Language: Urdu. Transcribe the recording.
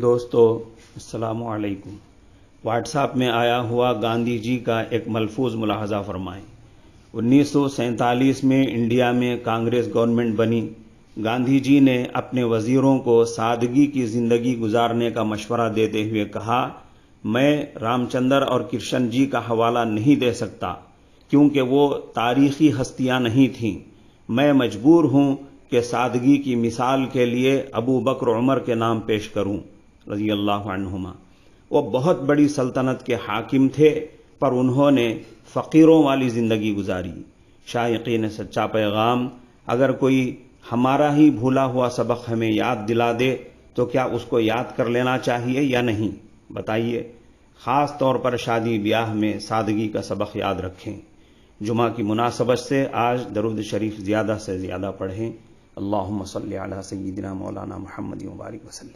دوستو السلام علیکم۔ واٹس ایپ میں آیا ہوا گاندھی جی کا ایک ملفوظ ملاحظہ فرمائیں۔ 1947 میں انڈیا میں کانگریس گورنمنٹ بنی۔ گاندھی جی نے اپنے وزیروں کو سادگی کی زندگی گزارنے کا مشورہ دیتے ہوئے کہا، میں رام چندر اور کرشن جی کا حوالہ نہیں دے سکتا کیونکہ وہ تاریخی ہستیاں نہیں تھیں۔ میں مجبور ہوں کہ سادگی کی مثال کے لیے ابو بکر عمر کے نام پیش کروں رضی اللہ عنہما۔ وہ بہت بڑی سلطنت کے حاکم تھے پر انہوں نے فقیروں والی زندگی گزاری۔ شائقین سچا پیغام، اگر کوئی ہمارا ہی بھولا ہوا سبق ہمیں یاد دلا دے تو کیا اس کو یاد کر لینا چاہیے یا نہیں؟ بتائیے۔ خاص طور پر شادی بیاہ میں سادگی کا سبق یاد رکھیں۔ جمعہ کی مناسبت سے آج درود شریف زیادہ سے زیادہ پڑھیں۔ اللہم صلی علی سیدنا مولانا محمد وبارک وسلم۔